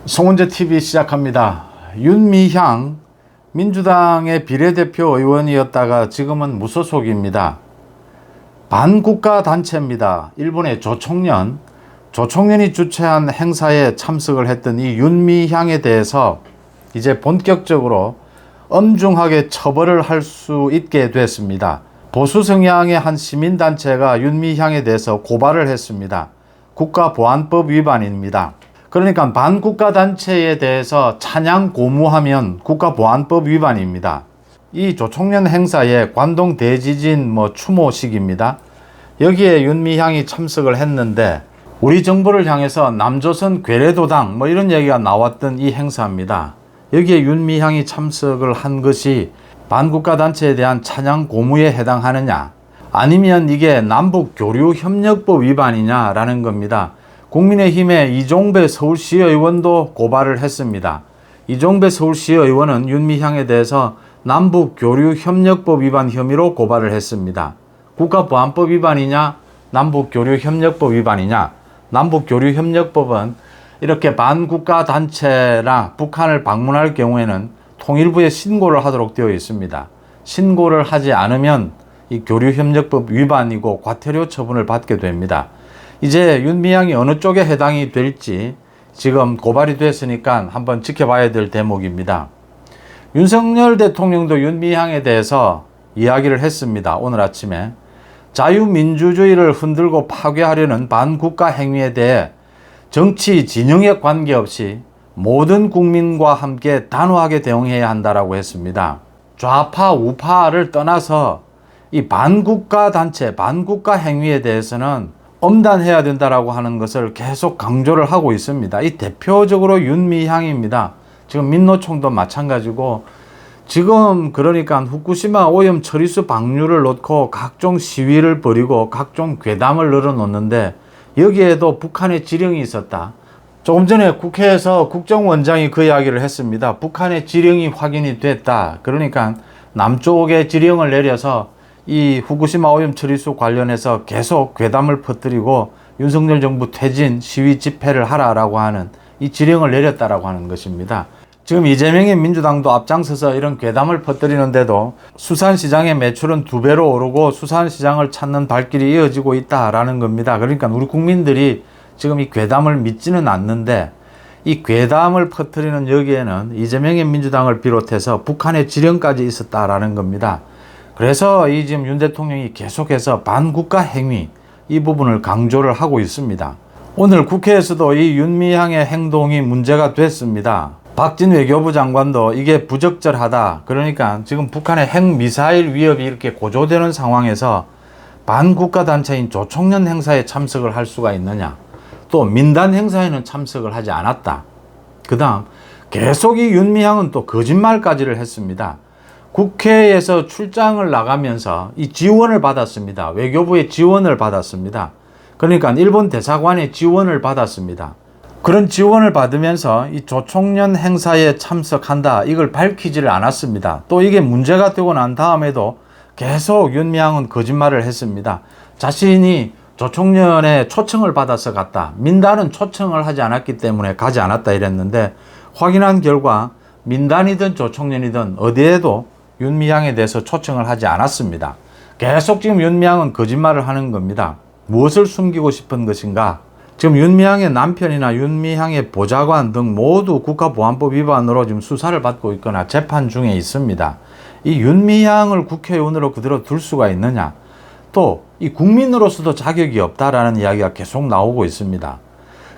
송은재 TV 시작합니다. 윤미향 민주당의 비례대표 의원이었다가 지금은 무소속입니다. 반국가 단체입니다. 일본의 조총련이 주최한 행사에 참석을 했던 이 윤미향에 대해서 이제 본격적으로 엄중하게 처벌을 할 수 있게 됐습니다. 보수 성향의 한 시민단체가 윤미향에 대해서 고발을 했습니다. 국가보안법 위반입니다. 그러니까 반국가 단체에 대해서 찬양 고무하면 국가보안법 위반입니다. 이 조총련 행사에 관동 대지진 추모식입니다. 여기에 윤미향이 참석을 했는데 우리 정부를 향해서 남조선 괴뢰도당 이런 얘기가 나왔던 이 행사입니다. 여기에 윤미향이 참석을 한 것이 반국가 단체에 대한 찬양 고무에 해당하느냐, 아니면 이게 남북교류협력법 위반이냐라는 겁니다. 국민의힘의 이종배 서울시의원도 고발을 했습니다. 이종배 서울시의원은 윤미향에 대해서 남북교류협력법 위반 혐의로 고발을 했습니다. 국가보안법 위반이냐, 남북교류협력법 위반이냐. 남북교류협력법은 이렇게 반국가 단체나 북한을 방문할 경우에는 통일부에 신고를 하도록 되어 있습니다. 신고를 하지 않으면 이 교류협력법 위반이고 과태료 처분을 받게 됩니다. 이제 윤미향이 어느 쪽에 해당이 될지 지금 고발이 됐으니까 한번 지켜봐야 될 대목입니다. 윤석열 대통령도 윤미향에 대해서 이야기를 했습니다. 오늘 아침에 자유민주주의를 흔들고 파괴하려는 반국가 행위에 대해 정치 진영에 관계없이 모든 국민과 함께 단호하게 대응해야 한다라고 했습니다. 좌파 우파를 떠나서 이 반국가 단체, 반국가 행위에 대해서는 엄단해야 된다라고 하는 것을 계속 강조를 하고 있습니다. 이 대표적으로 윤미향입니다. 지금 민노총도 마찬가지고 지금 그러니까 후쿠시마 오염 처리수 방류를 놓고 각종 시위를 벌이고 각종 괴담을 늘어놓는데 여기에도 북한의 지령이 있었다. 조금 전에 국회에서 국정원장이 그 이야기를 했습니다. 북한의 지령이 확인이 됐다. 그러니까 남쪽에 지령을 내려서 이 후쿠시마 오염 처리수 관련해서 계속 괴담을 퍼뜨리고 윤석열 정부 퇴진 시위 집회를 하라라고 하는 이 지령을 내렸다라고 하는 것입니다. 지금 이재명의 민주당도 앞장서서 이런 괴담을 퍼뜨리는데도 수산시장의 매출은 2배로 오르고 수산시장을 찾는 발길이 이어지고 있다라는 겁니다. 그러니까 우리 국민들이 지금 이 괴담을 믿지는 않는데 이 괴담을 퍼뜨리는 여기에는 이재명의 민주당을 비롯해서 북한의 지령까지 있었다라는 겁니다. 그래서 이 지금 윤 대통령이 계속해서 반국가 행위 이 부분을 강조를 하고 있습니다. 오늘 국회에서도 이 윤미향의 행동이 문제가 됐습니다. 박진 외교부 장관도 이게 부적절하다. 그러니까 지금 북한의 핵미사일 위협이 이렇게 고조되는 상황에서 반국가 단체인 조총련 행사에 참석을 할 수가 있느냐. 또 민단 행사에는 참석을 하지 않았다. 그 다음 계속 이 윤미향은 또 거짓말까지를 했습니다. 국회에서 출장을 나가면서 이 지원을 받았습니다. 외교부의 지원을 받았습니다. 그러니까 일본 대사관의 지원을 받았습니다. 그런 지원을 받으면서 이 조총련 행사에 참석한다. 이걸 밝히지를 않았습니다. 또 이게 문제가 되고 난 다음에도 계속 윤미향은 거짓말을 했습니다. 자신이 조총련에 초청을 받아서 갔다. 민단은 초청을 하지 않았기 때문에 가지 않았다 이랬는데 확인한 결과 민단이든 조총련이든 어디에도 윤미향에 대해서 초청을 하지 않았습니다. 계속 지금 윤미향은 거짓말을 하는 겁니다. 무엇을 숨기고 싶은 것인가? 지금 윤미향의 남편이나 윤미향의 보좌관 등 모두 국가보안법 위반으로 지금 수사를 받고 있거나 재판 중에 있습니다. 이 윤미향을 국회의원으로 그대로 둘 수가 있느냐? 또 이 국민으로서도 자격이 없다라는 이야기가 계속 나오고 있습니다.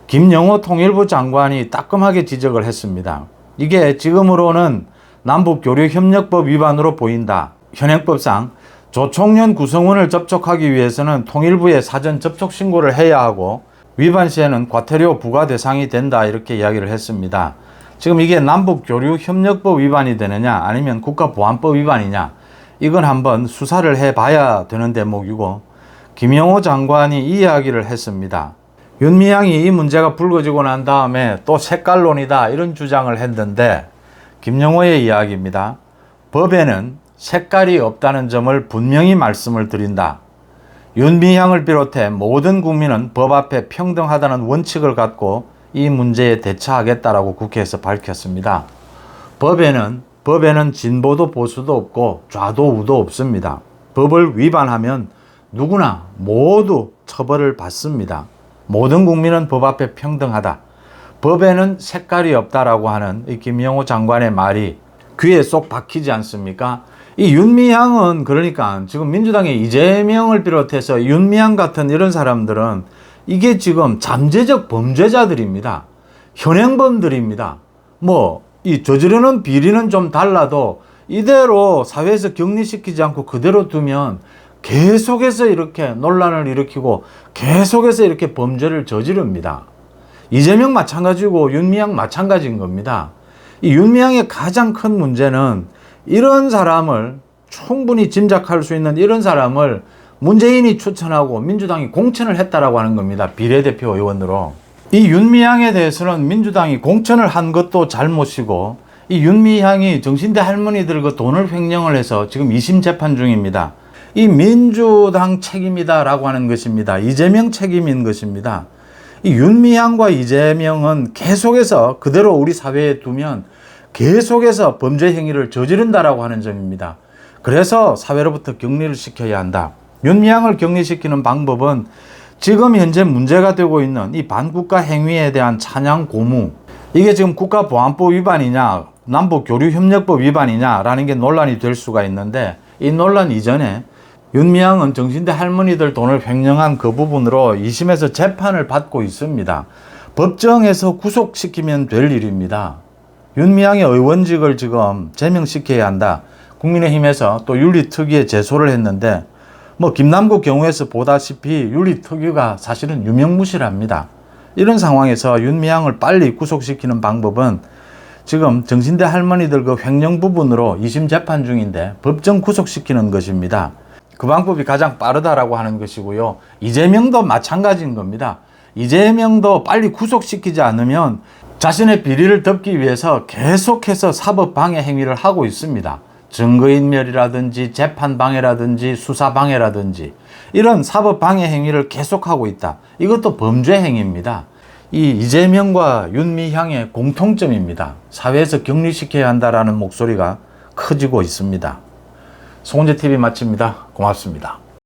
김영호 통일부 장관이 따끔하게 지적을 했습니다. 이게 지금으로는 남북교류협력법 위반으로 보인다. 현행법상 조총련 구성원을 접촉하기 위해서는 통일부에 사전 접촉 신고를 해야 하고 위반 시에는 과태료 부과 대상이 된다 이렇게 이야기를 했습니다. 지금 이게 남북교류협력법 위반이 되느냐 아니면 국가보안법 위반이냐 이건 한번 수사를 해봐야 되는 대목이고 김영호 장관이 이 이야기를 했습니다. 윤미향이 이 문제가 불거지고 난 다음에 또 색깔론이다 이런 주장을 했는데 김영호의 이야기입니다. 법에는 색깔이 없다는 점을 분명히 말씀을 드린다. 윤미향을 비롯해 모든 국민은 법 앞에 평등하다는 원칙을 갖고 이 문제에 대처하겠다라고 국회에서 밝혔습니다. 법에는 진보도 보수도 없고 좌도 우도 없습니다. 법을 위반하면 누구나 모두 처벌을 받습니다. 모든 국민은 법 앞에 평등하다. 법에는 색깔이 없다라고 하는 이 김영호 장관의 말이 귀에 쏙 박히지 않습니까? 이 윤미향은 그러니까 지금 민주당의 이재명을 비롯해서 윤미향 같은 이런 사람들은 이게 지금 잠재적 범죄자들입니다. 현행범들입니다. 이 저지르는 비리는 좀 달라도 이대로 사회에서 격리시키지 않고 그대로 두면 계속해서 이렇게 논란을 일으키고 계속해서 이렇게 범죄를 저지릅니다. 이재명 마찬가지고 윤미향 마찬가지인 겁니다. 이 윤미향의 가장 큰 문제는 이런 사람을 충분히 짐작할 수 있는 이런 사람을 문재인이 추천하고 민주당이 공천을 했다라고 하는 겁니다. 비례대표 의원으로. 이 윤미향에 대해서는 민주당이 공천을 한 것도 잘못이고 이 윤미향이 정신대 할머니들 그 돈을 횡령을 해서 지금 2심 재판 중입니다. 이 민주당 책임이다 라고 하는 것입니다. 이재명 책임인 것입니다. 이 윤미향과 이재명은 계속해서 그대로 우리 사회에 두면 계속해서 범죄 행위를 저지른다라고 하는 점입니다. 그래서 사회로부터 격리를 시켜야 한다. 윤미향을 격리시키는 방법은 지금 현재 문제가 되고 있는 이 반국가 행위에 대한 찬양 고무, 이게 지금 국가보안법 위반이냐 남북교류협력법 위반이냐라는 게 논란이 될 수가 있는데, 이 논란 이전에 윤미향은 정신대 할머니들 돈을 횡령한 그 부분으로 2심에서 재판을 받고 있습니다. 법정에서 구속시키면 될 일입니다. 윤미향의 의원직을 지금 제명시켜야 한다. 국민의힘에서 또 윤리특위에 제소를 했는데 김남국 경우에서 보다시피 윤리특위가 사실은 유명무실합니다. 이런 상황에서 윤미향을 빨리 구속시키는 방법은 지금 정신대 할머니들 그 횡령 부분으로 2심 재판 중인데 법정 구속시키는 것입니다. 그 방법이 가장 빠르다라고 하는 것이고요. 이재명도 마찬가지인 겁니다. 이재명도 빨리 구속시키지 않으면 자신의 비리를 덮기 위해서 계속해서 사법방해 행위를 하고 있습니다. 증거인멸이라든지 재판방해라든지 수사방해라든지 이런 사법방해 행위를 계속하고 있다. 이것도 범죄 행위입니다. 이 이재명과 윤미향의 공통점입니다. 사회에서 격리시켜야 한다라는 목소리가 커지고 있습니다. 송은재TV 마칩니다. 고맙습니다.